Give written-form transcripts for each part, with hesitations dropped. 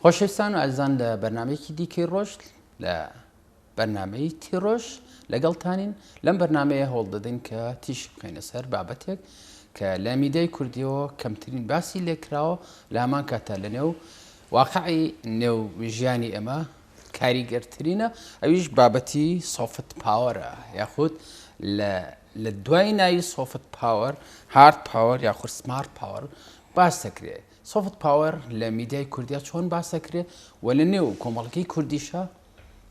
خۆشەویستان و ئازان لە بەرنمەیەکی دیکەی ڕۆژ لە بەرنمەی تیڕۆژ لەگەڵتانین لەم بەرنمەیە هەوڵ دەدەین کە تیش بخەینە سەر بابەتێک کە لە میدیای کوردیەوە کەمترین باسی لێکراوە لە هەمان کاتە لە نێو واقعی نێو ژیانی ئێمە کاریگەرترینە ئەویش بابەتی سۆفت پاوەرە یاخود لە دوای ناوی سۆفت پاوەر هارد پاوەر یاخود سمارت پاوەر باس دەکرێت. سۆفت پاوەر لە میدیای کوردیا چۆن باس دەکرێت و لە نێو کۆمەڵگەی کوردیشە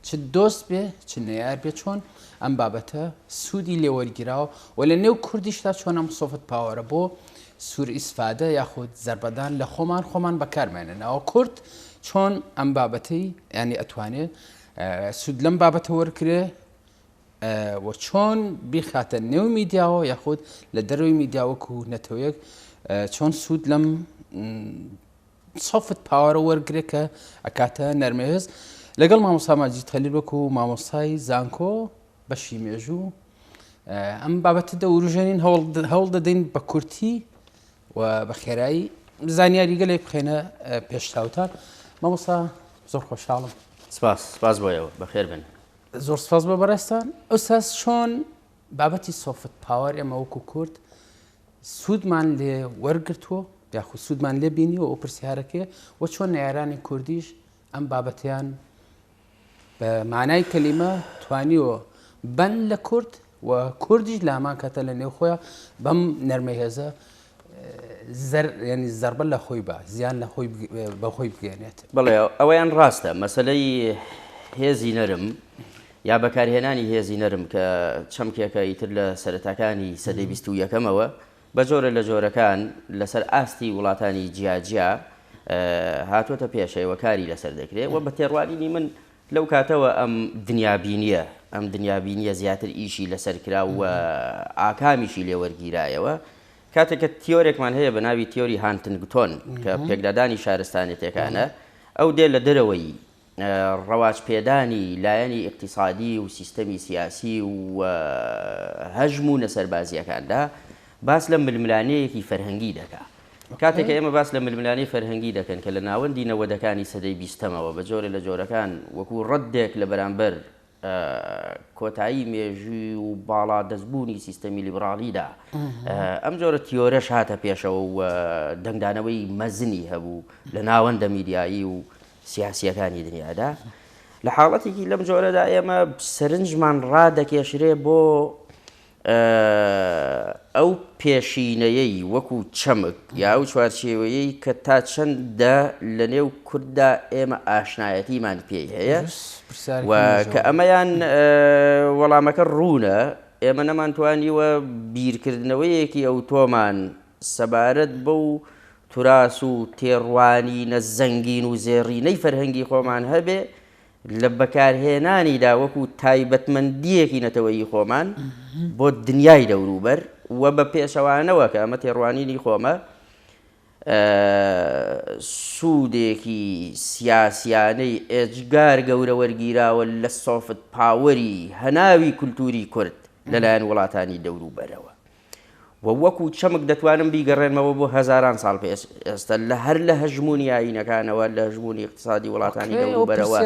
چ دۆست بێ چ نەیار بێ چۆن ئەم بابەتە سوودی لێوەرگیراوە و لە نێو کوردیشتا چۆن ئەم سۆفت پاوەرە بۆ سوور ئیسفادە یاخود زەربەدان لە خۆمان بەکارمێننەوە کورد چۆن ئەم بابەتەی ینی ئەتوانێت سوود لەم بابەتە وەرکرێ و چۆن بیخاتە نێو میدیاوە یاخود لە دەروی میدیاوەکو نەتەوەیەک چۆن سوود لەم سۆفت پاوەرە وەرگرێ کە ئەکاتە نەرمەهێز لەگەڵ مامۆستا ماجید خەلیل وەکو مامۆستای زانکۆ بەشی مێژوو ئەم بابەتە دەوروژێنین هەوڵ دەدەین بە کورتی و بە خێرایی زانیاری گەلێک بخێنە پێشتاوتان. مامۆستا زۆر خۆشحاڵم. سپاس بۆیەوە بەخێر بن. زۆر سپاس بۆ بەڕێستان. ئەوساس چۆن بابەتی سۆفت پاوەر ئێمە وەکو کورد سوودمان لێ وەرگرتووە یاخود سوودمان لێ بینیوە ئەو پرسیارەکەی و چۆن نەیارانی کوردیش ئەم بابەتیان بە مانای کەلیمە توانیوە بەن لە کورد و کوردیش لە هەمان کاتە لە نێو خۆیان بەم نەرمەهێزە ینی زەربە لە خۆی بە زیان لە خۆی بەخۆی بگەێنێت. بەڵێ ئەوەیان ڕاستە مەسەلەی هێزی نەرم یا بەکارهێنانی هێزی نەرم کە چەمکێکە ئیتر لە سەرەتاکانی سەدەی 21ەمەوە بە جۆرە لە جۆرەکان لەسەر ئاستی وڵاتانی جیاجیا هاتوۆتە پێشەوە کاری لەسەر دەکرێت و بە تێڕوانینی من لەو کاتەوە ئەم دنیابینیە زیاتر ئیشی لەسەر کرا و ئاکامیشی لێوەرگیرایەوە کاتێککە تیۆرێکمان هەیە بە ناوی تیۆری هانتنگتۆن کە پێکدادانی شارستانێتەکانە ئەو دێ لە دەرەوەی ڕەواج پێدانی لایەنی اقتصادی و سیستەمی سیاسی و هەژم و نەسەربازیەکاندا باس لە ململانەیەکی فەرهەنگی دەکا. کاتێک ئێمە باس لە ململانەی فەرهەنگی دەکەن کە لە ناوەندی نەوەدەکانی سەدەی 20ەمەوە بە جۆرە لە جۆرەکان وەکو ڕەدێک لە بەرامبەر کۆتایی مێژووی و باڵا دەستبوونی سیستەمی لیبرالیدا ئەم جۆرە تیۆرەش هاتە پێشەوە و دەنگدانەوەی مەزنی هەبوو لە ناوەندە میدیایی و سیاسیەکانی دنیادا. لە حاڵەتێکی لەم جۆرەدا ئێمە سەرنجمان ڕادەکێشرێ بۆ ئەو پێشینەیەی وەکو چەمک یا ئەو چوارچێوەیەی کە تا چەندە لە نێو کورددا ئێمە ئاشنایەتیمان پێی هەیە و کە ئەمەیان وەڵامەکە ڕوونە ئێمە نەمانتوانیوە بیرکردنەوەیەکی ئەو تۆمان سەبارەت بەو توراس و تێڕوانینە زەنگین و زێڕینەی فەرهەنگی خۆمان هەبێ لە بەکارهێنانیدا وەکو تایبەتمەندیەکی نەتەوەیی خۆمان بۆ دنیای دەوروبەر و بە پێشەوانەوە کە ئەمە تێڕوانینی خۆمە سوودێکی سیاسیانەی ئێجگار گەورە وەرگیراوە لە سۆفت پاوەری هەناوی کولتوری کورد لەلایەن وڵاتانی دەوروبەرەوە و وەکو چەمک دەتوانم بیگەڕێنمەوە بۆ هەزاران ساڵ پێش ئێستا هەر لە هەژمونی ئاینەکانەوە لە هەژمونی اقتصادی وڵاتانی دەوروبەرەوە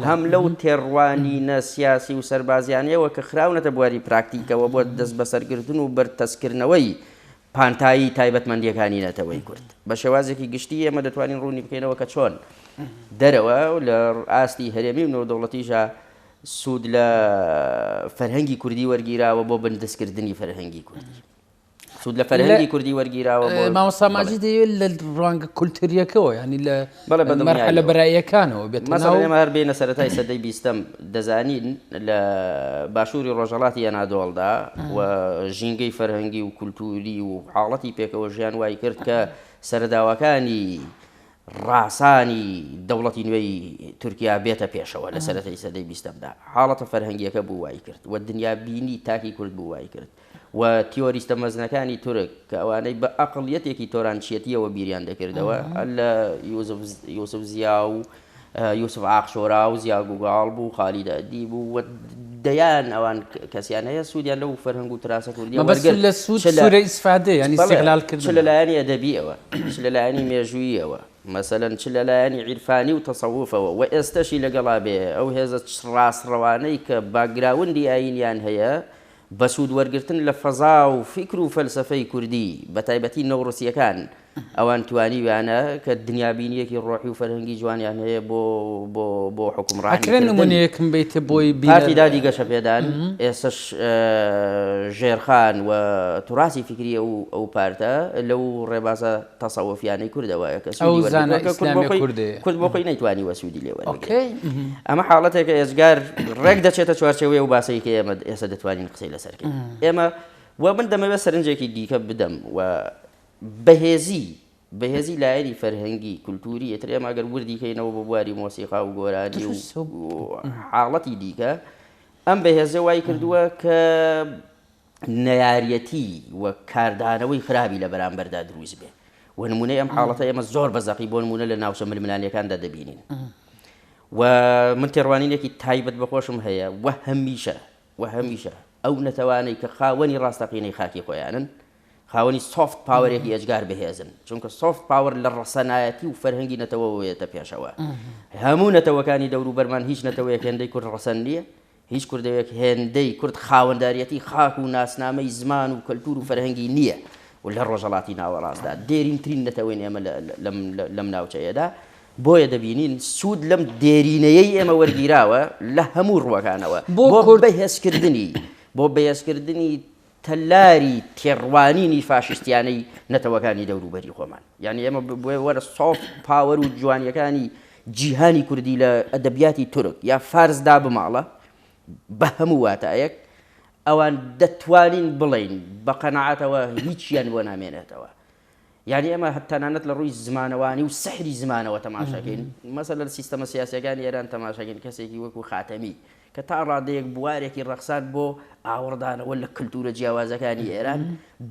هەم لەو تێڕوانینە سیاسی و سەربازیانەوە کە خراونەتە بواری پراکتیکەوە بۆ دەست بەسەرگرتن و بەرتەسکردنەوەی پانتایی تایبەتمەندیەکانی نەتەوەی کورد بە شێوازێکی گشتی ئێمە دەتوانین ڕوونی بکەینەوە کە چۆن دەرەوە لە ئاستی هەرێمی و نەوەدەوڵەتیشە سوود لە فەرهەنگی کوردی وەرگیراوە بۆ بەردەستکردنی فەرهەنگی کوردی سوود لە فەرهەنگی کوردی وەرگیراوە بۆ مامۆستا ماجید دەیەوێت لە ڕوانگە کولتوریەکەوە ینی لە مەرحەلە بەراییەکانەوە بێت مەسەڵەن ئێمە هەر بێنە سەرەتای سەدەی 20ەم دەزانین لە باشووری ڕۆژهەڵاتی ئەنادۆڵدا و ژینگەی فەرهەنگی و کولتوری و حاڵەتی پێکەوە ژیان وای کرد کە سەرەداوەکانی ڕاسانی دەوڵەتی نوێی تورکیا بێتە پێشەوە لە سەرەتای سەدەی 20ەمدا حاڵەتە فەرهەنگیەکە بوو وای کرد و دنیابینی تاکی کورد بوو وای کرد و تیۆریستە مەزنەکانی تورک کە ئەوانەی بە ئەقڵیەتێکی تۆرانچێتیەوە بیریان دەکردەوە لە یوسف زیا و یوسف ئاقشۆرا و زیا گوگاڵ بوو خالیدە ئەدیب بوو و دەیان ئەوان کەسیان هەیە سوودیان لەو فەرهەنگ و تراسە کوردی وەرگرت لە سوود سوورە ئیسفادە ینی استیغلال کردن چ لە لایەنی ئەدەبیەوە چ لە لایەنی مێژووییەوە مثلا چ لەلایەنی عیرفانی و تەسەووفەوە و ئێستاشی لەگەڵا بێ ئەو هێزە ڕاستڕەوانەی کە باگراوندی ئاینیان هەیە بە سوود وەرگرتن لە فەزا و فیکر و فەلسەفەی کوردی بە تایبەتی نەوڕوسیەکان ئەوان توانیویانە کە دنیابینیەکی ڕۆحی و فەرهەنگی جوانیان هەیە بۆ حکومڕانیکردن. نمونەیەکم بیتە بۆی پارتی دادی گەشە پێدان ئێستش ژێرخان و توراسی فکری ئەو پارتە لەو ڕێبازە تەسەووفیانەی کوردەوەیە کە کورد بۆ خۆی نەیتوانی وە سوودی لێوە. ئەمە حاڵەتێکە ئێزگار ڕێک دەچێتە چوارچێوەیە و باسەی کە ئێمە ئێستا دەتوانین قسەی لەسەرکەین. ئێمە و من دەمەوێت سەرنجێکی دیکە بدەم و بەهێزی لایەنی فەرهەنگی کولتوری ئێتر ئێمە ئەگەر وردی کەینەوە بۆ بواری مۆسیقا و گۆرانی و حاڵەتی دیکە ئەم بەهێزە وای کردووە کە نەیاریەتی و کاردانەوەی خراپی لە بەرامبەردا دروست بێ و نمونەی ئەم حاڵەتە ئێمە زۆر بەزەقی بۆ نمونە لە ناوچە ململانیەکاندا دەبینین و من تێڕوانینێکی تایبەت بەخۆشم هەیە و هەمیشە ئەو نەتەوانەی کە خاوەنی ڕاستەقینەی خاکی خۆیانن خاوەنی سۆفت پاوەرێکی ئەجگار بەهێزن چونکە سۆفت پاوەر لە ڕەسەنایەتی و فەرهەنگی نەتەوەیەتە پێشەوە. هەموو نەتەوەکانی دەور و بەرمان هیچ نەتەوەیەک هێندەی کورد ڕەسەن نییە، هیچ کوردەوەیەک هێندەی کورد خاوەنداریەتی خاک و ناسنامەی زمان و کەلتور و فەرهەنگی نییە و لە ڕۆژهەڵاتی ناوەڕاستدا دێرینترین نەتەوەین ئێمە لەم ناوچەیەدا بۆیە دەبینین سوود لەم دێرینەیەی ئێمە وەرگیراوە لە هەموو ڕوەکانەوە بۆ بەهێزکردنی تەلاری تێڕوانینی فاشستیانەی نەتەوەکانی دەوروبەری خۆمان. یعنی ئێمە وەرە سۆفت پاوەر و جوانیەکانی جیهانی کوردی لە ئەدەبیاتی تورک یا فارسدا بماڵە بە هەموو واتایەک ئەوان دەتوانین بڵین بە قەناعەتەوە هیچیان بۆ نامێنێتەوە. یعنی ئێمە تەنانەت لە ڕووی زمانەوانی و سەحری زمانەوە تەماشاکەین مەسەلەن سیستەمە سیاسیەکانی ئێران تەماشاکەین کەسێکی وەکو خاتەمی کە تا ڕادەیەک بوارێکی ڕەخسان بۆ ئاوەڕدانەوە لە کللتورە جیاوازەکانی ئێران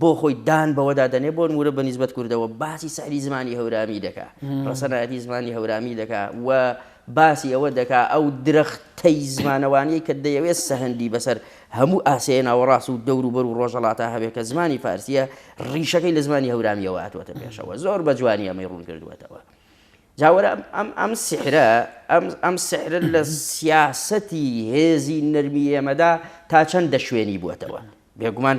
بۆ خۆی دان بەوەدا دەنێ بۆ نمونە بە نیسبەت کوردەوە باسی سەحری زمانی هەورامی دەکا ڕەسەنایەتی زمانی هەورامی دەکا و باسی ئەوە دەکا ئەو درەختەی زمانەوانی کە دەیەوێت سەهەندی بەسەر هەموو ئاسەیە ناوەڕاست و دەوروبەر و ڕۆژهەڵاتە هەبێت کە زمانی فارسیە ڕیشەکەی لە زمانی هەورامیەوە هاتووەتە پێشەوە زۆر بە جوانی ئەمەی ڕوون کردوێتەوە. جاوەرە ئەم سحرە لە سیاسەتی هێزی نەرمی ئێمەدا تا چەندە شوێنی بووەتەوە بێگومان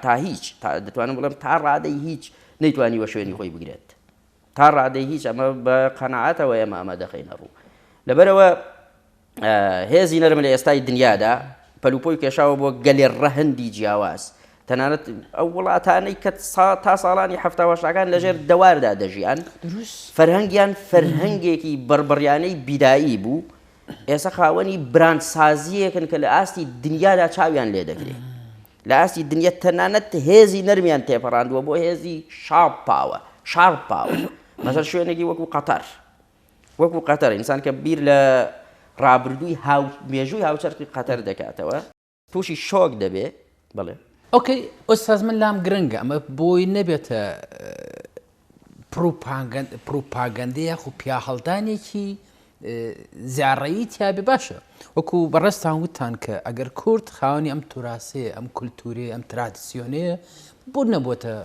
تا هیچ دەتوانم بڵێم تا ڕادەی هیچ نەیتوانی وە شوێنی خۆی بگرێت تا ڕادەی هیچ ئەمە بە قەناعەتەوە ئەمە دەخەینە ڕوو. لەبەرەوە هێزی نەرم لە ئێستای دنیادا پەلوپۆی کێشاوە بۆ گەلێ ڕەهەندی جیاواز تەنانەت ئەو وڵاتانەی کە تا ساڵانی هەفتاوەشەکان لەژێر دەواردا دەژیان فەرهەنگیان فەرهەنگێکی بەربڕیانەی بیدایی بوو ئێستا خاوەنی براندسازیەکن کە لە ئاستی دنیادا چاویان لێ دەگرێت لە ئاستی دنیا تەنانەت هێزی نەرمیان تێپەڕاندووە بۆ هێزی شارپ پاوە مەسەڵ شوێنێکی وەکو قەتەر ئینسان کە بیر لە ڕابردووی مێژووی هاوچەرخی قەتەر دەکاتەوە تووشی شۆک دەبێ بڵێ ئۆکەی ئۆستاز من لام گرنگە ئەمە بۆی نەبێتە پروپاگەندەیەک و پیاهەڵدانێکی زیاڕەیی تیابێ باشە وەکو بەڕێستان وتان کە ئەگەر کورد خاوەنی ئەم توراسەیە ئەم کولتورێ ئەم ترادیسیۆنەیە بۆ نەبووتە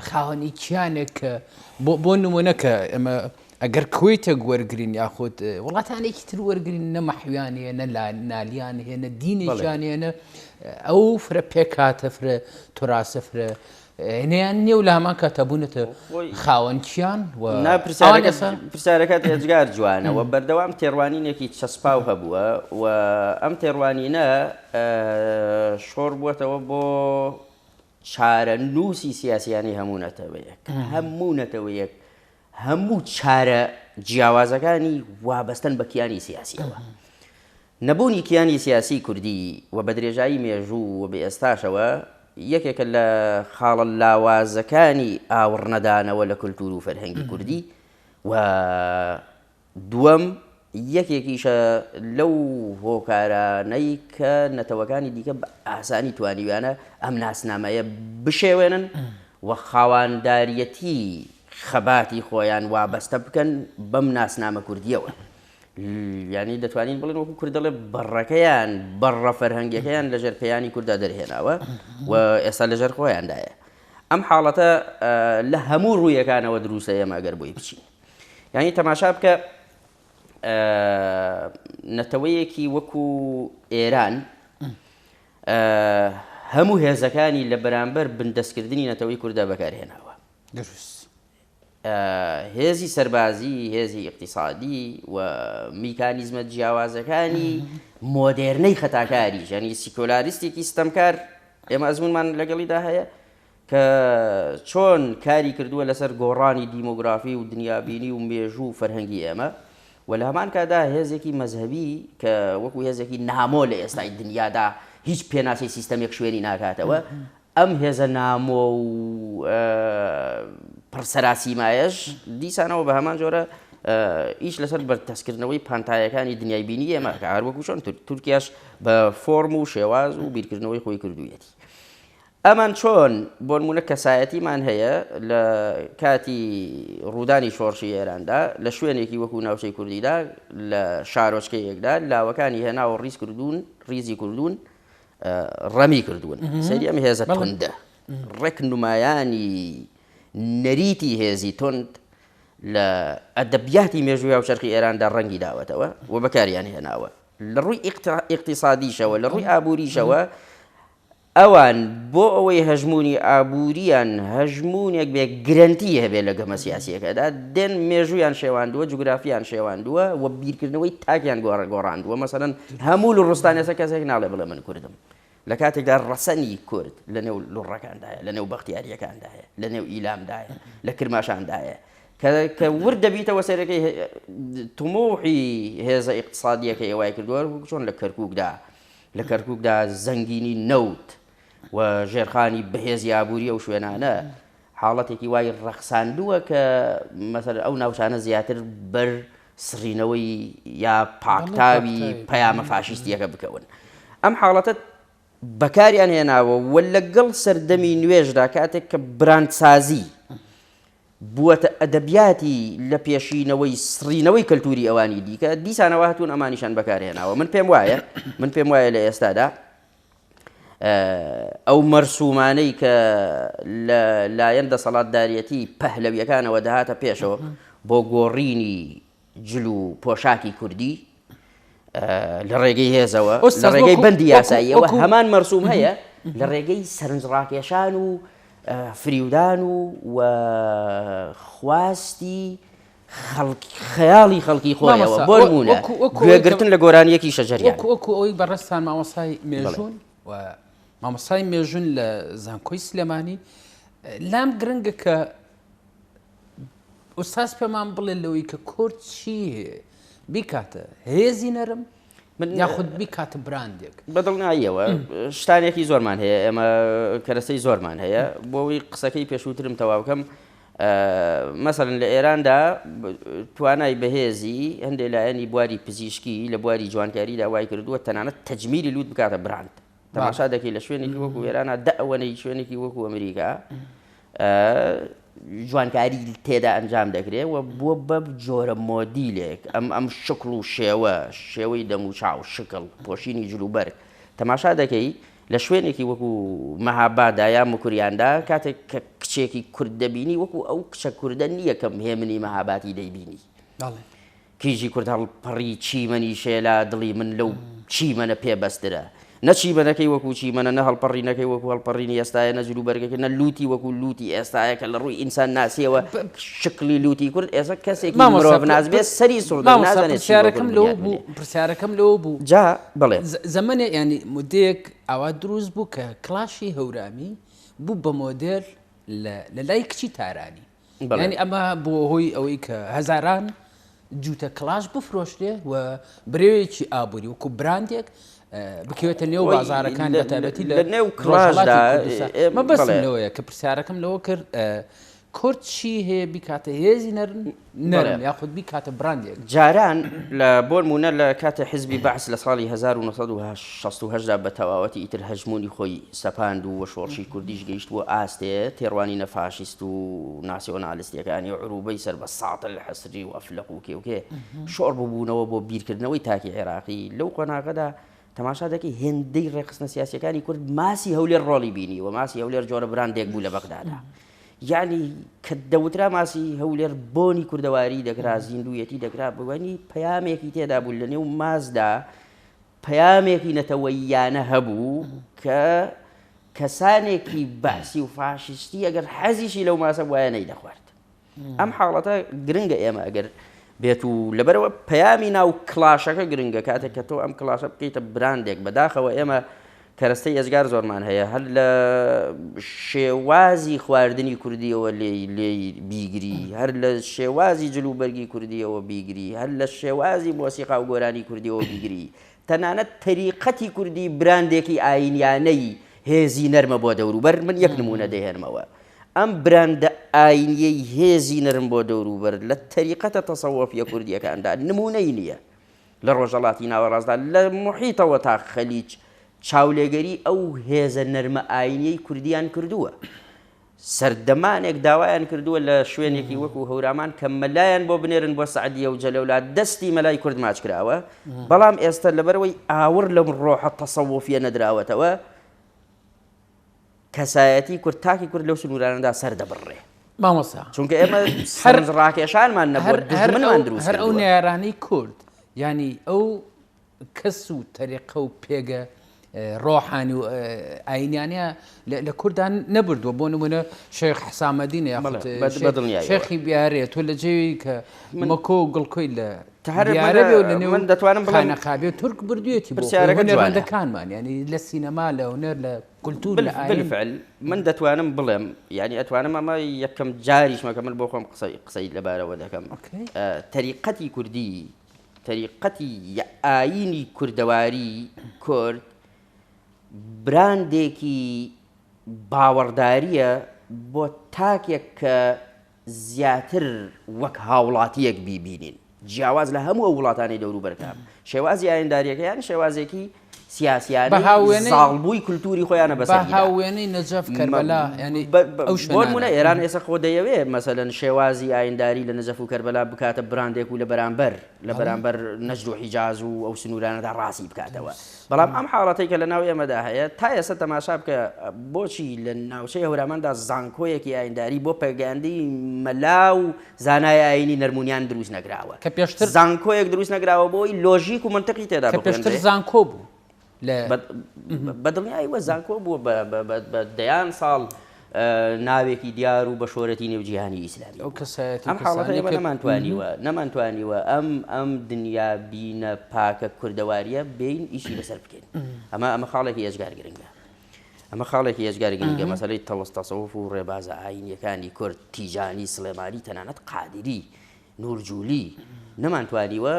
خاوەنی کیانێک کە بۆ نمونە کە ئەمە ئەگەر کوێتە وەرگرین یاخود وڵاتانێکی تر وەرگرین نە مەحویانەیە نە نالیان هێنە دینێکیانێنە ئەو فرە پێکاتە فرە توراسە فرە هێنیان نییە و لە هەمان کاتە بوونەتە خاوەنکیان پرسیارەکەت هێزگار جوانەوە بەردەوام تێڕوانینێکی چەسپاو هەبووە و ئەم تێڕوانینە شۆڕ بووەتەوە بۆ چارە نووسی سیاسیانی هەموو نەتەوەیەک هەموو چارە جیاوازەکانی وابەستن بە کیانی سیاسیەوە. نەبوونی کیانی سیاسی کوردی و بە درێژایی مێژوو و بە ئێستاشەوە یەکێکە لە خاڵە لاوازەکانی ئاوڕنەدانەوە لە کولتور و فەرهەنگی کوردی و دووەم یەکێکیشە لەو هۆکارانەی کە نەتەوەکانی دیکە بە ئاسانی توانیویانە ئەم ناسنامەیە بشێوێنن و خاوانداریەتی خەباتی خۆیان وابەستە بکەن بەم ناسنامە کوردیەوە. یعنی دەتوانین بڵێن وەکو کورد دەڵێ بەڕەکەیان بەڕە فەرهەنگیەکەیان لەژێر پەیانی کووردا دەرهێناوە و ئێستا لەژێر خۆیاندایە. ئەم حاڵەتە لە هەموو ڕوویەکانەوە دروستە ئێمە ئەگەر بۆی بچین یعنی تەماشا بکە نەتەوەیەکی وەکو ئێران هەموو هێزەکانی لە بەرامبەر بندەستکردنی نەتەوەی کوردە بەکارهێناوە. دروست. هێزی سەربازی، هێزی اقتصادی و میکانیزمە جیاوازەکانی مۆدێرنەی خەتاکاری، ژەنی سیکۆلاریستێکی ستەمکار ئێمە ئەزمونمان لەگەڵیدا هەیە کە چۆن کاری کردووە لەسەر گۆڕانی دیمۆگرافی و دنیابینی و مێژوو و فەرهەنگی ئێمە و لە هەمان کادا هێزێکی مەزهەبی کە وەکو هێزێکی نامۆ لە ئێستای دنیادا هیچ پێناسی سیستەمێک شوێنی ناکاتەوە، ئەم هێزە نامۆ و پڕسەراسیمایەش دیسانەوە بە هەمان جۆرە ئیش لەسەر بەرتەسکردنەوەی پانتایەکانی دنیای بینی ئێمە کە هەروەکو چۆن تورکیاش بە فۆرم و شێواز و بیرکردنەوەی خۆی کردوویەتی. ئەمان چۆن بۆ نمونە کەسایەتیمان هەیە لە کاتی ڕوودانی شۆڕشی ئێراندا لە شوێنێکی وەکو ناوچەی کوردیدا لە شارۆچکەیەکدا لاوەکانی هێناوە ڕیزی کردوون ڕەمی کردوون. سەری ئەم هێزە توندە ڕێک نمایانی نەریتی هێزی تند لە ئەدەبیاتی مێژووی و شەرقی ئێراندا ڕەنگی داوەتەوە و بەکاریان هێناوە. لە ڕووی ئیقتیسادیشەوە لە ڕووی ئابووریشەوە ئەوان بۆ ئەوەی هەژمونی ئابووریان هەژمونێک بێ گرنتی هەبێت لە گەمە سیاسیەکەدا دێن مێژوویان شێواندووە، جوگرافیان شێواندووە و بیرکردنەوەی تاکیان گۆڕاندووە. مەسەڵەن هەموو لە ڕستانێسە کەسێک ناڵێ بڵێ من کوردم. لە کاتێکدا ڕەسەنی کورد لە نێو لوڕەکاندایە، لە نێو بەختیاریەکاندایە، لە نێو ئیلامدایە، لە کرماشاندایە کە ور دەبیتەوە سەرەکەی تموحی هێزە ئیقتصادیەکەی ئێوای کردووە چۆن لە کەرکووکدا زەنگینی نەوت و ژێرخانی بەهێزی ئابووریە و شوێنانە حاڵەتێکی وای ڕەخساندووە کە مەسەڵەن ئەو ناوچانە زیاتر بەر سڕینەوەی یا پاکتاوی پەیامە فاشیستیەکە بکەون. ئەم حاڵەتە بەکاریان هێناوە و لەگەڵ سەردەمی نوێژدا کاتێک کە براندسازی بووەتە ئەدەبیاتی لە پێشینەوەی سڕینەوەی کەلتوری ئەوانی دیکە دیسانەوە هاتوون ئەمانیشان بەکارهێناوە. من پێم وایە لە ئێستادا ئەو مەرسومانەی کە لە لایەن دەسەڵاتدارەتی پەهلەویەکانەوە دەهاتە پێشەوە بۆ گۆڕینی جل و پۆشاکی کوردی لە ڕێگەی هێزەوە لە ڕێگەی بەندی یاساییەوە هەمان مەرسوم هەیە لە ڕێگەی سەرنجڕاکێشان و فریودان و خواستی خەیاڵی خەڵکی خۆیەوە بۆ نمونە گوێگرتن لە گۆرانیەکی شەجەریان وەکو ئەوەی بەڕێستان مامۆسای مێژوون و مامۆسای مێژوون لە زانکۆی سلێمانی لام گرنگە کە ئوستاز پێمان بڵێ لەوەی کە کورد چی هەیە بیکاتە هێزی نەرم یاخود بیکاتە براندێک بەدڵناییەوە شتانێکی زۆرمان هەیە ئێمە کەرەسەی زۆرمان هەیە بۆەوەی قسەکەی پێشووترم تەواو بکەم. مەسەڵەن لە ئێراندا توانای بەهێزی هەندێک لایەنی بواری پزیشکی لە بواری جوانکاریدا وای کردووە تەنانەت تەجمیلی لوت بکاتە براند. تەماشا دەکەی لە شوێنێکی وەکو ئێرانە دەئەوەنەی شوێنێکی وەکو ئەمریکا جوانکاری تێدا ئەنجام دەکرێت و بووە بە جۆرە مۆدیلێک ئەم شکڵ و شێوەی دەم و چاو شکڵ پۆشینی جلوبەرگ تەماشا دەکەی لە شوێنێکی وەکو مەهابادا یا مکوریاندا کاتێک کە کچێکی کورد دەبینی وەکو ئەو کچە کوردە نییە کەم هێمنی مەهاباتی دەیبینی کیژی کورد هەڵپەڕی چیمەنی شێلا دڵی من لەو چیمەنە پێبەسترە نە چیمەنەکەی وەکو چیمەنە نە هەڵپەڕینەکەی وەکو هەڵپەڕینی ئێستایە نە جلوبەرگەکە نە لوتی وەکو لوتی ئێستایە کە لە ڕووی ئینسان ناسیەوە شکلی لوتی کورد ئێستا کەسێکی مرۆڤ نازبێت سەری سوڕدا نازانێت پرسیارەکەم لەوە بوو جا بڵێ زەمانێ ینی مودەیەک ئەوا دروست بوو کە کلاشی هەورامی بوو بە مۆدێل لە لای کچی تارانی ینی ئەمە بۆ هۆی ئەوەی کە هەزاران جوتە کلاش بفرۆشتێ و برێوێکی ئابووری وەکو براندێک بکەوێتە نێو بازارەکان بە تایبەتی لە نێو کلاشدا مە بەسمەوەیە کە پرسیارەکەم لەوە کرد کورد چی هەیە بیکاتە هێزی نەرم یاخود بیکاتە براندێک جاران لە بۆ نمونە لە کاتە حیزبی بەعس لە ساڵی 1960 بە تەواوەتی ئیتر هەژمونی خۆی سەپاند و شۆڕشی کوردیش گەیشت بۆ ئاستێ تێڕوانی نەفاشیست و ناسیۆنالیستیەکانی عروبەی سەر بە ساتڵ حەسری و ئەفلەق و کێوکێ شۆڕ ببوونەوە بۆ بیرکردنەوەی تاکی عێراقی لەو قۆناغەدا تەماشا دەکەی هێندەی ڕێخستنە سیاسیەکانی کورد ماسی هەولێر ڕۆڵی بینی و ماسی هەولێر جۆرە براندێک بوو لە بەغدادا یعنی کە دەوترا ماسی هەولێر بۆنی کوردەواری دەکرا زیندوویەتی دەکرا بوانی پەیامێکی تێدا بوو لە نێو مازدا پەیامێکی نەتەوەییانە هەبوو کە کەسانێکی باسی و فاشیستی ئەگەر حەزیشی لەو ماسە وایە نەیدەخوارد ئەم حاڵەتە گرنگە ئێمە ئەگەر بێت و لەبەرەوە پەیامی ناو کلاشەکە گرنگە کاتێک کە تۆ ئەم کلاشە بکەیتە براندێک بەداخەوە ئێمە کەرەستەی ئێزگار زۆرمان هەیە هەر لە شێوازی خواردنی کوردیەوە لێ بیگری هەر لە شێوازی جلوبەرگی کوردیەوە بیگری هەر لە شێوازی مۆسیقا و گۆرانی کوردیەوە بیگری تەنانەت تەریقەتی کوردی براندێکی ئاینیانەی هێزی نەرمە بۆ دەوروبەر من یەک نمونە دەهێنمەوە ئەم براندە ئاینیەی هێزی نەرم بۆ دەوروبەر لە تەریقەتە تەسەووفیە کوردیەکاندا نمونەی نییە لە ڕۆژهەڵاتی ناوەڕاستدا لە محیطەوە تا خەلیج چاولێگەری ئەو هێزە نەرمە ئاینیەی کوردیان کردووە سەردەمانێک داوایان کردووە لە شوێنێکی وەکو هەورامان کە مەلایەن بۆ بنێرن بۆ سەعدیە و جەلەولا دەستی مەلای کورد ماچ کراوە بەڵام ئێستا لەبەرەوەی ئاور لەم ڕۆحە تەسەووفیە نەدراوەتەوە کەسایەتی کورد تاکی کورد لەو سنوورانەدا سەردەبڕێ مامۆستا چونکە ئێمە سەرنج ڕاکێشانمان نەبوو دژمنمان دروست هەر ئەو نێرانەی کورد ینی ئەو کەس و تەریقە و پێگە ڕۆحانی و ئاینیانە لە کوردان نەبردووە بۆ نمونە شێخ حسامەدین یاخود شێخی بیارێ تۆ لە جێوی کە مەکۆ و گڵکۆی لە دیارە بێ و لە نێو خانەقابێ تورک بردوێتی بۆ هونەرمەندەکانمان ینی لە سینەما لە هونەر لە کولتور لە بالفعل من دەتوانم بڵێم ینی ئەتوانم ئەمە یەکەم جاریشمەکە من بۆ خۆم قسەی لەبارەوە دەکەم تەریقەتی کوردی تەریقەتی ئاینی کوردەواری کورد براندێکی باوەڕداریە بۆ تاکێک کە زیاتر وەک هاوڵاتیەک بیبینین جیاواز لە هەموو وڵاتانی دەوروبەرکان شێوازی ئاینیداریەکەیان شێوازێکی سیاسیانەی زاڵبووی کولتوری خۆیانە بەسەر بە هاوێنەی نەجەف کەربەلا ینی بۆ نمونە ئێران ئێستا خۆ دەیەوێت مەسەلەن شێوازی ئاینیداری لە نەجەف و کەربەلا بکاتە براندێک و لە بەرامبەر نەجد و حیجاز و ئەو سنوورانەدا ڕاستی بکاتەوە بەڵام ئەم حاڵەتەی کە لە ناو ئێمەدا هەیە تا ئێستا تەماشا بکە بۆچی لە ناوچەی هەوراماندا زانکۆیەکی ئاینیداری بۆ پەیگەندی مەلا و زانای ئاینی نەرمونیان دروست نەکراوە کە پێشتر زانکۆیەک دروست نەکراوە بۆی لۆژیک و منتەقی تێدا کە پێشتر زانکۆ بوو بەدڵنیایی وە زانکۆ بووە بە دەیان ساڵ ناوێکی دیار و بە شۆرەتی نێوجیهانی ئیسلامی ئەم حاڵەتە ئێمە نەمانتوانیوە ئەم دنیا بینە پاکە کوردەواریە بین ئیشی لەسەر بکەین ئەمە خاڵێکی ئێجگار گرنگە ئەمە خاڵێکی ئێجگار گرنگە مەسەلەی تەوەستەسەوف و ڕێبازە ئاینیەکانی کورد تیجانی سلێمانی تەنانەت قادری نورجولی نەمانتوانیوە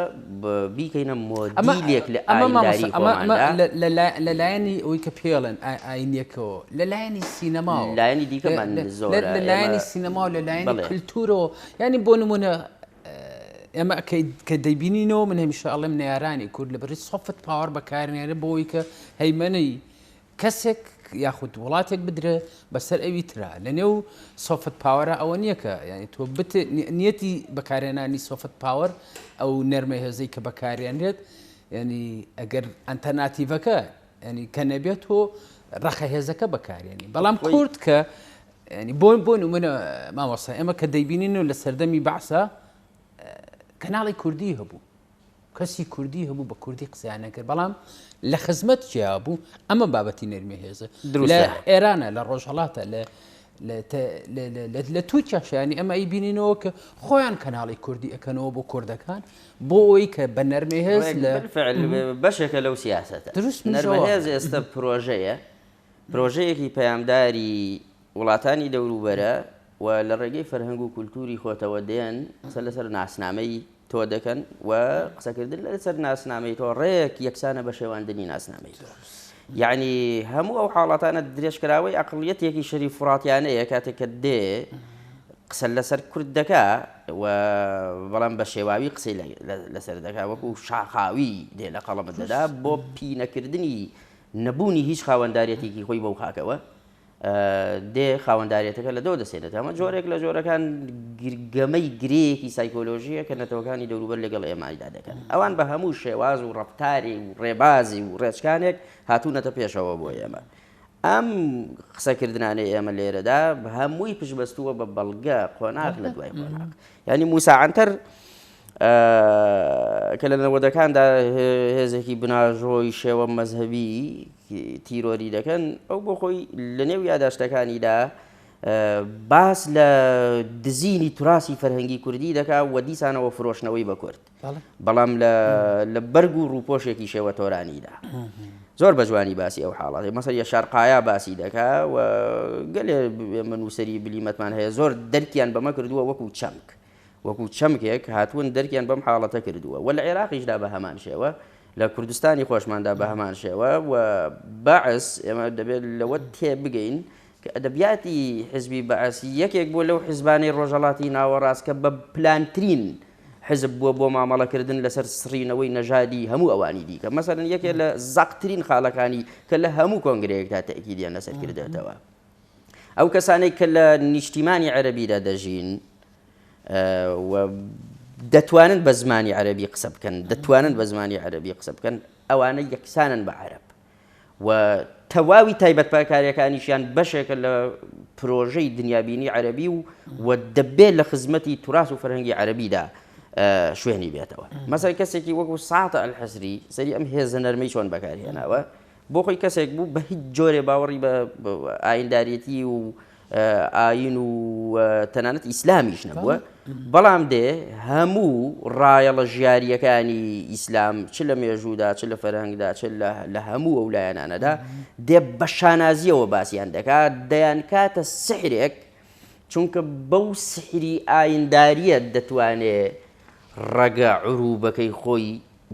بیکەینە مۆدیلێک لە ئاینیداری خۆماندا لەلایەنی ئەوەی کە پێڵێن ئاینیەکەەوە لەلایەنی سینەماوە لایەنی دیکەمان زۆرە لەلایەنی سینەما و لەلایەنی کللتورەوە ینی بۆ نمونە ئێمە کە دەیبینینەوە من هەمیشە ئەڵێم نێرانی کورد لەبەری سۆفت پاوەڕ بەکارێنێرە بۆی کە هەیمەنەی کەسێک یاخود وڵاتێک بدرێ بەسەر ئەوی ترا لە نێو سۆفت پاوەرە ئەوە نییە کە ینی تۆ نیەتی بەکارێنانی سۆفت پاوەر ئەو نەرمە هێزەی کە بەکارێنرێت ینی ئەگەر ئەلتەرناتیڤەکە ینی کە نەبێت تۆ ڕەخە هێزەکە بەکارێنی بەڵام کورد کە ینی بۆ نمونە مامۆستا ئێمە کە دەیبینین و لە سەردەمی بەعسە کەناڵی کوردی هەبوو کەسی کوردی هەبوو بە کوردی قسەیان نەکرد بەڵام لە خزمەت جیا بوو ئەمە بابەتی نەرمی هێزە لە ئێرانە لە ڕۆژهەڵاتە لە تووچەشیانی ئەمە ئەی بینینەوە کە خۆیان کەناڵی کوردی ئەکەنەوە بۆ کوردەکان بۆ ئەوی کە بە نەرمی هێز لە بەشێکە لەو سیاسەتە نەرمە هێز ئێستا پرۆژەیەکی پەیامداری وڵاتانی دەوروبەرە و لە ڕێگەی فەرهەنگ و کولتوری خۆتەوە دێن قسە لەسەر ناسنامەی تۆ دەکەن و قسەکردن لەسەر ناسنامەی تۆ ڕێک یەکسانە بە شێواندنی ناسنامەی تۆ یعنی هەموو ئەو حاڵاتانە درێژکراوەی ئەقڵیەتێکی شەری فڕاتیانەیە کاتێک کە دێ قسە لەسەر کورد دەکا و بەڵام بە شێواوی قسەی لەسەر دەکا وەکو شاخاوی دێ لە قەڵەمت دەدا بۆ پینەکردنی نەبوونی هیچ خاوەنداریەتێکی خۆی بەو خاکەوە دێ خاوەنداریەتەکە لە دۆ دەسێنێت ئەمە جۆرێک لە جۆرەکان گەمەی گرێکی سایکۆلۆژیە کە نەتەوەکانی دەوروبەر لەگەڵ ئێمەدا دەکەن ئەوان بە هەموو شێواز و ڕەفتاری و ڕێبازی و ڕێچکانێک هاتوونەتە پێشەوە بۆ ئێمە ئەم قسەکردانەی ئێمە لێرەدا هەمووی پشت بەستووە بە بەڵگە قۆناغ لە دوای قۆناغ ینی موسا عنتەر کە لە نەوەدەکاندا هێزێکی بناژۆی شێوە مەزهەبی تیرۆری دەکەن ئەو بۆ خۆی لە نێو یاداشتەکانیدا باس لە دزینی توراسی فەرهەنگی کوردی دەکات و دیسانەوە فرۆشتنەوەی بە کورد بەڵام لە بەرگ و ڕووپۆشێکی شێوە تۆرانیدا زۆر بە جوانی باسی ئەو حاڵاتی مەسەر یە شارقایا باسی دەکات و گەلێ منووسری بلیمەتمان هەیە زۆر دەرکیان بەمە کردووە وەکو چەمکێک هاتوون دەرکیان بەم حاڵەتە کردووە و لە عێراقیشدا بە هەمان شێوە لە کوردستانی خۆشماندا بە هەمان شێوە و بەعس ئێمە دەبێت لەوە تێبگەین کە ئەدەبیاتی حزبی بەعسی یەکێک بۆ لەو حیزبانەی ڕۆژهەڵاتی ناوەڕاست کە بە پلانترین حزب بووە بۆ مامەڵەکردن لەسەر سڕینەوەی نەژادی هەموو ئەوانی دیکە مەسەرەن یەکێک لە زەقترین خاڵەکانی کە لە هەموو کۆنگرەیەکدا تەئکیدیان لەسەر کردێتەوە ئەو کەسانێک کە لە نیشتیمانی عەرەبیدا دەژین و دەتوانن بە زمانی عەرەبی قسە بکەن ئەوانە یەکسانن بە عەرەب و تەواوی تایبەت پاکاریەکانیشیان بەشێکە لە پرۆژەی دنیابینی عەرەبی و دەبێت لە خزمەتی توراس و فەرهەنگی عەرەبیدا شوێنی بێتەوە مەسەڵەن کەسێکی وەکو ساعتە ئەلحەسری سەری ئەم هێزە نەرمەی چۆن بەکارهێناوە بۆ خۆی کەسێک بوو بە هیچ جۆرێ باوەڕی بە ئاینداریەتی و ئاین و تەنانەت ئیسلامیش نەبووە بەڵام دێ هەموو ڕایەڵە ژیاریەکانی ئیسلام چ لە مێژوودا چ لە فەرهەنگدا چ لە هەموو ئەو لایەنانەدا دێ بە شانازیەوە باسییان دەکات دەیان کاتە سحرێک چونکە بەو سحری ئاینداریە دەتوانێت ڕەگە عروبەکەی خۆی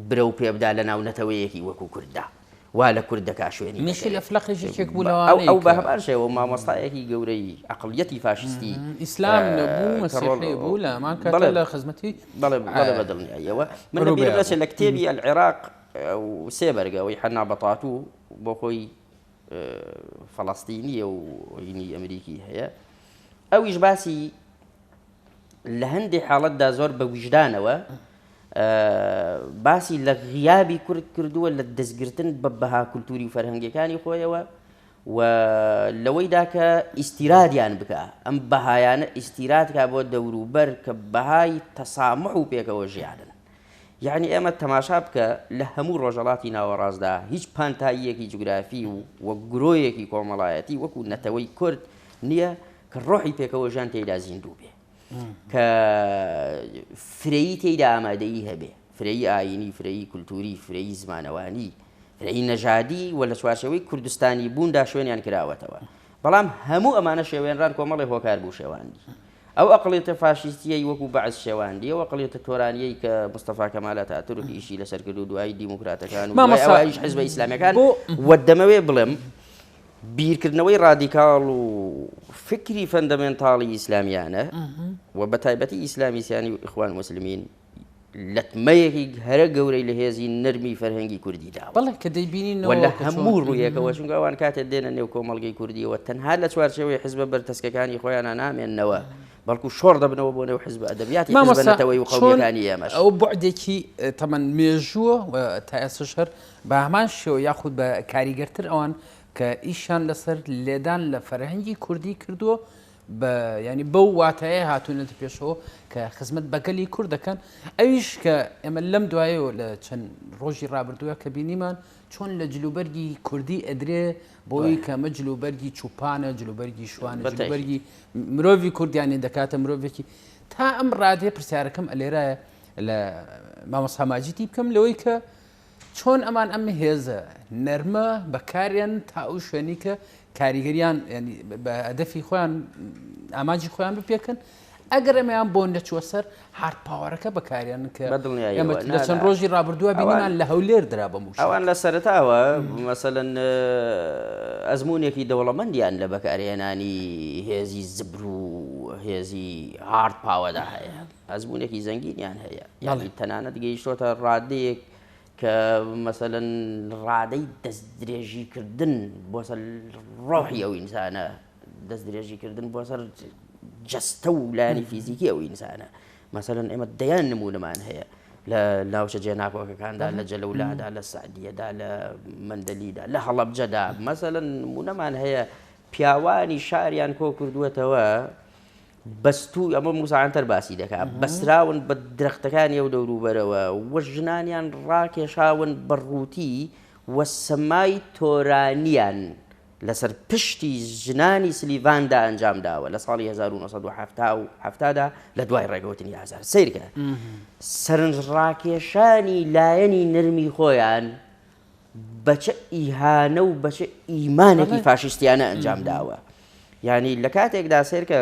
برەو پێبدا لە ناو نەتەوەیەکی وەکو کووردا وا لە کورد دەکا شوێنی میشی لە فلەقێکێک بوو لەوانەیە ئەو بە هەمان شێوە مامۆستایەکی گەورەی عەقڵیەتی فاشستی ئیسلام نەبوو مەسیحی بوو لەمان کاتە لە خزمەتی بەڵێ بەدڵنیاییەوە من لەبیرم دەچێت لە کتێبی العێراق سێ بەرگەوەی حەنا بەتاتوو بۆ خۆی فەڵەستینیە و هینی ئەمریکی هەیە ئەویش باسی لە هەندێک حاڵەتدا زۆر بە ویژدانەوە باسی لە غیابی کورد کردووە لە دەستگرتن بە بەها کولتوری و فەرهەنگەکانی خۆیەوە و لەوەیدا کە ئیستیرادیان بکە ئەم بەهایانە ئیستیرادکا بۆ دەوروبەر کە بەهای تەسامح و پێکەوە ژیانن یعنی ئێمە تەماشا بکە لە هەموو ڕۆژهەڵاتی ناوەڕاستدا هیچ پانتاییەکی جوگرافی و گرۆیەکی کۆمەڵایەتی وەکو نەتەوەی کورد نییە کە ڕۆحی پێکەوە ژیان تێیدا زیندوو بێ کە فرەیی تێیدا ئامادەیی هەبێ فرەیی ئاینی فرەیی کولتوری فرەیی زمانەوانی فرەیی نەژادی و لە چوارچێوەی کوردستانی بووندا شوێنیان کراوەتەوە بەڵام هەموو ئەمانە شێوێنران کۆمەڵی هۆکار بوو شێواندی ئەو ئەقڵیەتە فاشیستیەی وەکو بەعس شێواندی ئەو ئەقڵیەتە تۆرانیەی کە مستەفا کەمال ئاتاتورک ئیشی لەسەر کرد و دوای دیموکراتەکان و دوای ئەوەیش حیزبە ئیسلامیەکان وەدەمەوێ بڵێم بیرکردنەوەی ڕادیکاڵ و فکری فەندەمێنتاڵی ئیسلامیانە و بە تایبەتی ئیسلامی سیانی و ئیخوان موسلمین لەتمەیەکی هەرە گەورەی لە هێزی نەرمی فەرهەنگی کوردیدا بەڵێ کە دەیبینینەوە لە هەموو ڕوویەکەوە چونکە ئەوان کاتێک دێنە نێو کۆمەڵگەی کوردیەوە تەنها لە چوارچێوەی حیزبە بەرتەسکەکانی خۆیانە نامێننەوە بەڵکو شۆڕ دەبنەوە بۆ نێو حیزب ئەدەبیاتی حیزبەتەوەی و خەڵکیەکانی ئێمەش ئەو بوعدێکی تەمەن مێژووە تا ئێستا شەر بە هەمان شێوە یاخود بە کاریگەرتر ئەوان کە ئیشان لەسەر لێدان لە فەرهەنگی کوردی کردووە ینی بەو واتایە هاتوونەتە پێشەوە کە خزمەت بەگەلی کورد دەکەن ئەویش کە ئێمە لەم دوایەوە لە چەند ڕۆژی ڕابردووە کە بینیمان چۆن لە جلوبەرگی کوردی ئەدرێ بۆی کەمە جلوبەرگی چوپانە جلوبەرگی شوانە جلوبەرگی مرۆڤی کوردیانی دەکاتە مرۆڤێکی تا ئەم ڕادێ پرسیارەکەم ئەلێرایە لە مامۆستا ماجیدی بکەم لەوەی کە چۆن ئەمان ئەم هێزە نەرمە بەکاریان تا ئەو شوێنی کە کاریگەریان بە هەدەفی خۆیان ئاماجی خۆیان بپێکن ئەگەر ئەمەیان بۆ نەچوە سەر هارد پاوەرەکە بەکاریان کە لە چەند ڕۆژی ڕابردووە بینیمان لە هەولێر درا بە موش ئەوان لە سەرتاوە مەسەلەن ئەزمونێکی دەوڵەمەندیان لە بەکارهێنانی هێزی زبر و هێزی هارد پاوەدا هەیە ئەزمونێکی زەنگینیان هەیە یاڵی تەنانەت گەیشتۆتە ڕادەیەک کە مەسەلەن ڕادەی دەست درێژیکردن بۆ سەر ڕۆحی ئەو ئینسانە دەست درێژیکردن بۆ سەر جەستە و لایەنی فیزیکی ئەو ئینسانە مەسەلەن ئێمە دەیان نمونەمان هەیە لە ناوچە جێناکۆکەکاندا لە جەلەولادا لە سعدیەدا لە مەندەلیدا لە هەڵەبجەدا مەسەلەن نمونەمان هەیە پیاوانی شاریان کۆ کردووەتەوە بەستوو ئەمە موساعەنتەر باسی دەکات بەسراون بە درەختەکانی ئەو دەوروبەرەوە وە ژنانیان ڕاکێشاون بەڕووتی وە سەمای تۆرانیان لەسەر پشتی ژنانی سلیڤاندا ئەنجام داوە لە ساڵی 1970دا لە دوای ڕێگەوتنی ئازار سیرکە سەرنجڕاکێشانی لایەنی نرمی خۆیان بەچە ئیهانە و بەچە ئیمانێکی فاشیستیانە ئەنجام داوە یعنی لە کاتێکدا سیرکە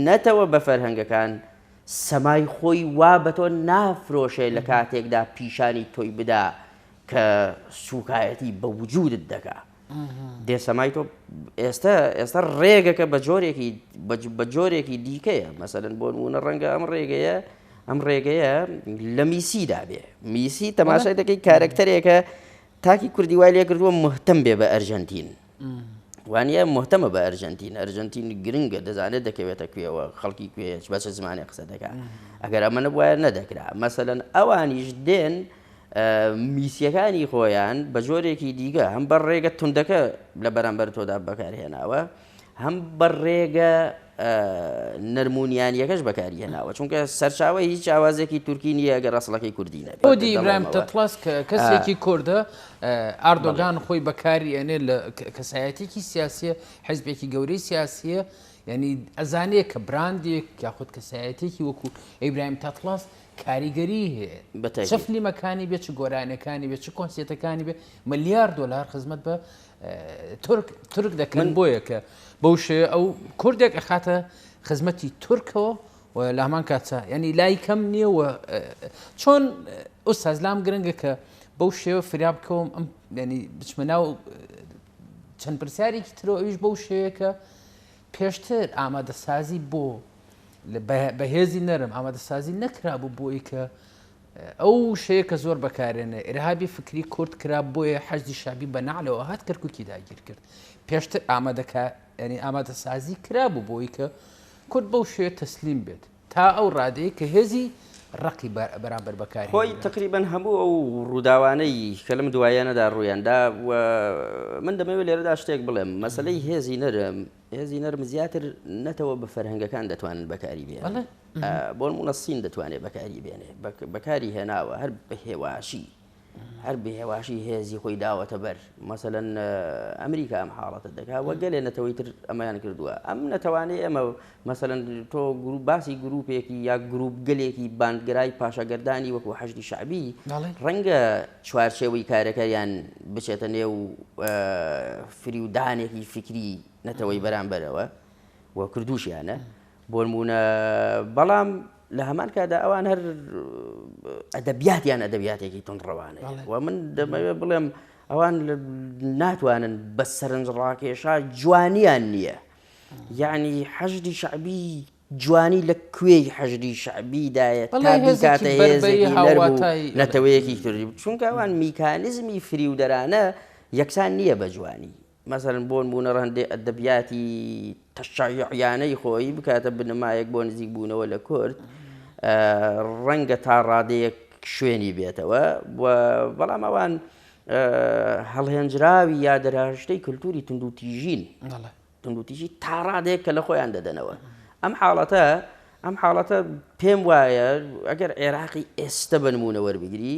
نەتەوە بە فەرهەنگەکان سەمای خۆی وا بە تۆ نافرۆشێ لە کاتێکدا پیشانی تۆی بدا کە سوکایەتی بە وجودت دەکا دێسەمای تۆ ئێستا ڕێگەکە بە جۆرێکی دیکەیە مەسەلەن بۆ نمونە ڕەنگە ئەم ڕێگەیە لە میسیدا بێ میسی تەماشای دەکەی کارکتەرێکە تاکی کوردی وای لێ کردووە مهتەم بێ بە ئەرژەنتین وانە مهتەمە بە ئەرژەنتین گرنگە دەزانێت دەکەوێتە کوێەوە خەڵکی کوێ بەچە زمانی قسە دەکات ئەگەر ئەمە نەبووایە نەدەکرا مەسەلەن ئەوانیش دێن میسیەکانی خۆیان بە جۆرێکی دیگە هەم بەر ڕێگە توندەکە لە بەرامبەر تۆدا بەکارهێناوە هەم بەر ڕێگە نەرمونیانیەکەش بەکارهێناوە چونکە سەرچاوی هیچ ئاوازێکی تورکی نییە ئەگەر ڕەسڵەکەی کوردی نەبێت بۆ ئیبراهیم تەتڵاس کە کەسێکی کوردە ئاردۆگان خۆی بەکاری ئەنێ لە کەسایەتێکی سیاسیە حیزبێکی گەورەی سیاسیە یعنی ئەزانەیە کە براندێک یاخود کەسایەتێکی وەکو ئیبراهیم تەتڵاس کاریگەری هەیە چ فلیمەکانی بێت چ گۆرانەکانی بێت چ کۆنسێتەکانی بێت ملیار دلار خزمەت بە تورک دەکەن بۆیە کە بەو شێوە ئەو کوردێک ئەخاتە خزمەتی تورکەوە و لە هەمان کاتە ینی لای کەم نییە و چۆن ئوستازلام گرنگە کە بەو شێوە فریاب بکەوم ئەم ینی بچمە ناو چەند پرسیارێکی ترەوە ئەویش بەو شێوەیە پێشتر ئامادەسازی بۆ بەهێزی نەرم ئامادەسازی نەکرابوو بۆی کە ئەو شەیە کە زۆر بەکارێنە ئێرهابی فکری کورد کرا بۆیە حەجی شابی بە نەعلەوە هات کەرکووکی داگیر کرد پێشتر ینی ئامادەسازی کرابوو بۆی کە کورد بەو شێوە تەسلیم بێت تا ئەو ڕادەیە کە هێزی ڕقی بەرامبەر بەکاری خۆی تقریبەن هەموو ئەو ڕووداوانەی کە لەم دوایانەدا ڕوویاندا و من دەمەوێت لێرەدا شتێک بڵێم مەسەلەی هێزی نەرم زیاتر نەتەوە بە فەرهەنگەکان دەتوانن بەکاری بێن بۆ نمونە سین دەتوانێت بەکاری بێنێ بەکاری هێناوە هەر بە هێواشی هێزی خۆی داوەتە بەر مەسەلەن ئەمریکا ئەم حاڵەتە دەکات وە گەلێ نەتەوەی تر ئەمەیان کردووە ئەم نەتەوانێت ئەمە مەسەلەن تۆ باسی گروپێکی یا گروپ گەلێکی باندگرای پاشەگەردانی وەکو حەشدی شعبی ڕەنگە چوارچێوەی کارەکەیان بچێتە نێو فریودانێکی فکری نەتەوەی بەرامبەرەوە وە کردوشیانە بۆ نمونە بەڵام لە هەمان کادا ئەوان هەر ئەدەبیاتیان ئەدەبیاتێکی تونڕەوانەیە و من دەمەوێت بڵێم ئەوان ناتوانن بە سەرنجڕاکێشا جوانیان نییە یعنی حەشدی شعبی جوانی لە کوێی حەشدی شعبیدایە تا بیکاتە هێزێکی نەرم و نەتەوەیەکی تری چونکە ئەوان میکانیزمی فریودەرانە یەکسان نییە بە جوانی مەسەلەن بۆ نمونە ڕەندێ ئەدەبیاتی تەشەیعیانەی خۆی بکاتە بنمایەک بۆ نزیک بوونەوە لە کورد ڕەنگە تا ڕادەیەک شوێنی بێتەوە بەڵام ئەوان هەڵهێنجراوی یا دەرهاشتەی کللتوری تونندوتیژی تا ڕادەیەک کە لە خۆیان دەدەنەوە ئەم حاڵەتە پێم وایە ئەگەر عێراقی ئێستا بنمونە وەربگری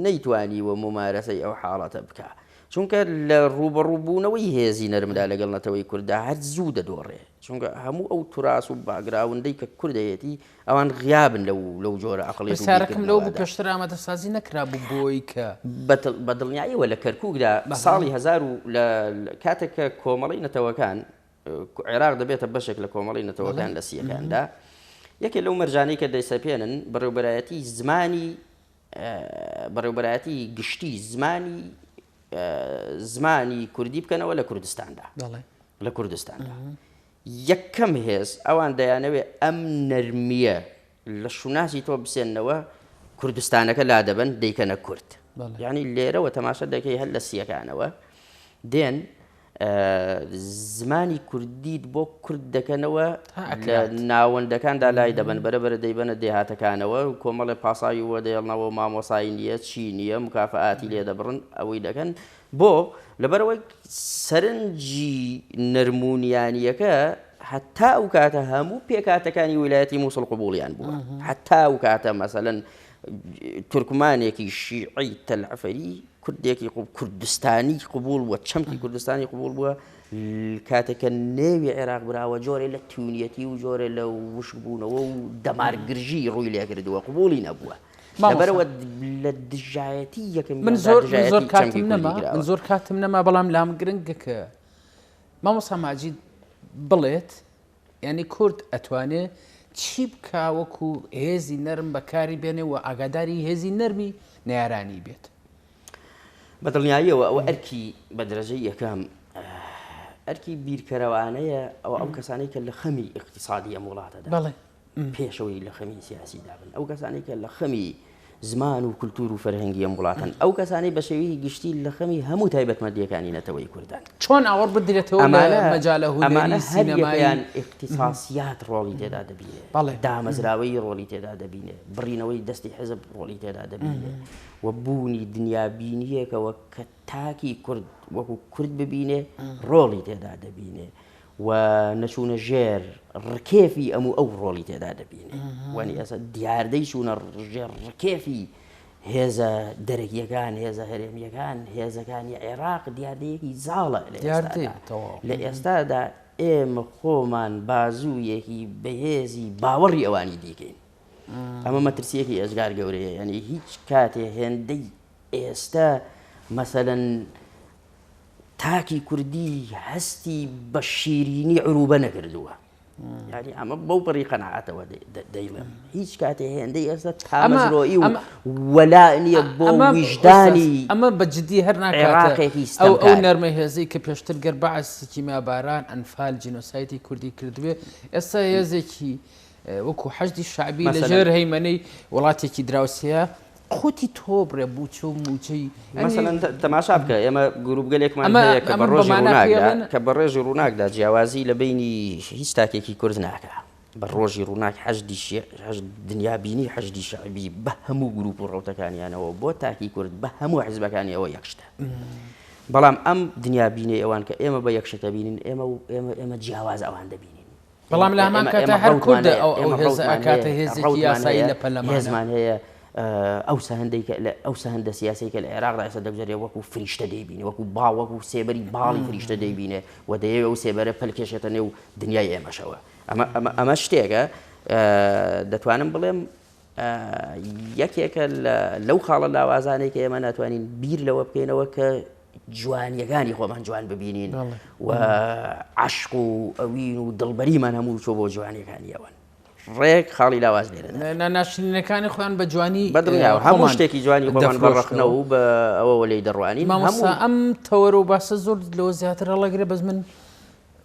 نەیتوانی وە ممارەسەی ئەو حاڵەتە بکە چونکە لە ڕوبەڕووبوونەوەی هێزی نەرمدا لەگەڵ نەتەوەی کووردا هەر زوو دەدۆڕێ چونکە هەموو ئەو توراس و باگراوندەی کە کوردەیەتی ئەوان غیابن لەو جۆرە عقڵێت سارەکەم لەو بوو پێشتر ئامادەسازی نەکرابوو بۆی کە بە دڵنیاییەوە لە کەرکووکدا ساڵی 1000 کاتێک کە کۆمەڵی نەتەوەکان عێراق دەبێتە بەشێک لە کۆمەڵی نەتەوەکان لە سیەکاندا یەکێک لەو مەرجانەی کە دەیسەپێنن بەڕێوەبەرایەتی زمانی بەڕێوەبەرایەتی گشتی زمانی کوردی بکەنەوە لە کوردستاندا یەکەم هێز ئەوان دەیانەوێت ئەم نەرمیە لە شوناسی تۆ بسێنەوە کوردستانەکە لا دەبن دەیکەنە کورد یعنی لێرەوە تەماشا دەکەی هەر لە سیەکانەوە دێن زمانی کوردیت بۆ کورد دەکەنەوە لە ناوەندەکاندا لای دەبن بەرەبەر دەیبەنە دێهاتەکانەوە و کۆمەڵی پاساوی وە دەیڵنەوە مامۆسایی نییە چی نییە مکافەئاتی لێ دەبڕن ئەوەی دەکەن بۆ لەبەرەوەی سەرنجی نەرمونیانیەکە حتا ئەو کاتە هەموو پێکاتەکانی ویلایەتی مووسڵ قبوڵیان بووە حتا ئەو کاتە مەسەلەن تورکمانێکی شیعی تەلعفەری کوردێکی کوردستانی قبول بووە چەمکی کوردستانی قبول بووە کاتێکە نێوی عێراق براوە جۆرێ لە تونیەتی و جۆرێ لە وشک بوونەوە و دەمارگرژی ڕووی لێ کردووە قبولی نەبووە لەبەرەوە لە دژایەتی یەکەم من زۆر کاتم نەما بەڵام لام گرنگە کە مامۆستا ماجید بڵێت یعنی کورد ئەتوانێت چی بکا وەکو هێزی نەرم بەکاری بێنێ و ئاگاداری هێزی نەرمی نارانی بێت بە دڵنیاییەوە ئەوە ئەرکی بە دەرەجەی یەکەم ئەرکی بیرکەرەوانەیە ئەو کەسانەی کە لە خەمی اقتصادی ئەم وڵاتەدا پێشەوەی لە خەمی سیاسی دابن ئەو کەسانەی کە لە خەمی زمان و کولتور و فەرهەنگی ئەم وڵاتن ئەو کەسانەی بە شێوەیەکی گشتی لە خەمی هەموو تایبەتمەندیەکانی نەتەوەی کوردان چۆن ئاوەڕ بدرێتەوە لە مەجالە هونەری سینەمایان اختصاسیات ڕۆڵی تێدا دەبینێت دامەزراوەی ڕۆڵی تێدا دەبینێت بڕینەوەی دەستی حزب ڕۆڵی تێدا دەبینێت و بوونی دنیابینیەکەوە کە تاکی کورد وەکو کورد ببینێ ڕۆڵی تێدا دەبینێ و نەچوونە ژێر ڕکێفی ئەو ڕۆڵی تێدا دەبینێ وانی ئەسە دیاردەی چوونە ژێر ڕکێفی هێزە دەرەکیەکان هێزە هەرێمیەکان هێزەکانی عێراق دیاردەیەکی زاڵە لە ئێستادا ئێمە خۆمان بازوویەکی بەهێزی باوەڕی ئەوانی دیکەین ئەمە مەترسیەکی ئەزگار گەورەیە یعنی هیچ کاتێ هێندەی ئێستا مەسەلەن تاکی کوردی هەستی بە شیرینی عروبە نەکردووە یعنی ئەمە بەو پەڕی قەناعەتەوە دەیڵێم هیچ کاتێ هێندەی ئێستا تامەزرۆیی و وەلا نییە بۆ ویژدانی ئەمە بەجددی هەر ناکاتێکی ئەو نەرمە هێزەی کە پێشتر گەر بەعسی ماباران ئەنفال جینۆسایتی کوردی کردوێ ئێستا هێزێکی وەکو حەشدی شعبی لەژێر هەیمەنەی وڵاتێکی دراوسەیە خۆتی تۆ بڕێ بووچە و موچەی مەسەڵەن تەماشا بکە ئێمە گروپگەلێکمان هەیە کە بە ڕۆژی ڕووناکدا کە بە ڕێژی ڕووناکدا جیاوازی لە بینی هیچ تاکێکی کورد ناکە بە ڕۆژی ڕووناک دنیابینی حەشدی شعبی بە هەموو گروپ و ڕەوتەکانیانەوە بۆ تاکی کورد بە هەموو حیزبەکانیەوە یەکشتە بەڵام ئەم دنیابینی ئەوان کە ئێمە بە یەکشتە بینین ئێمە جیاواز ئەوان دەبینین بەڵام لە هەمان کاتە هەر کوردە ئەو هێز ئەکاتە هێزێکی یاسایی لە پەرلەمان هێزمان هەیە ئەو سەهەندە سیاسی کە لە عێراقدا ئێستا دەبژێت وەکو فریشتە دەیبینێ وەکو وەکو سێبەری باڵی فریشتە دەیبینێ و دەیەوێت ئەو سێبەرە پەلکێشێتە نێو دنیای ئێمەشەوە ئەمە شتێکە دەتوانم بڵێم یەکێکە لەو خاڵە لاوازانەی کە ئێمە ناتوانین بیر لەوە بکەینەوە کە جوانیەکانی خۆمان جوان ببینین و عشق و ئەوین و دڵبەریمان هەموو چۆ بۆ جوانیەکانی ئەوەن ڕێک خاڵی لاواز لێرە ناشرینەکانی خۆیان بە جوانی بەدڵنیاوە هەموو شتێکی جوانی خۆمان بەڕخنەوە و بە ئەوە لێی دەڕوانی مامۆستا ئەم تەوەرە و باسە زۆر لەوە زیاتر هەڵەگرێ بەس من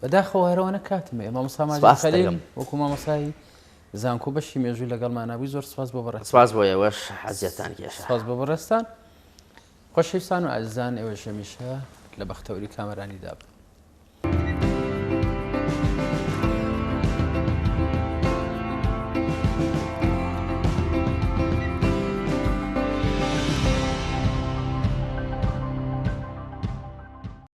بەداخەوە هەرەوە نەکاتمێ مامۆستا ماجید خەلیل وەکو مامۆستای زانکۆ بەشی مێژووی لەگەڵمانابووی زۆر سپاس بۆ بەڕێستان سپاس بۆ ئێوەش حەزیەتان کێشە سپاس بۆ بەڕێستان خۆشەویستان و ئازیزان ئێوەش هەمیشە لە بەختەوەری کامەرانی دابن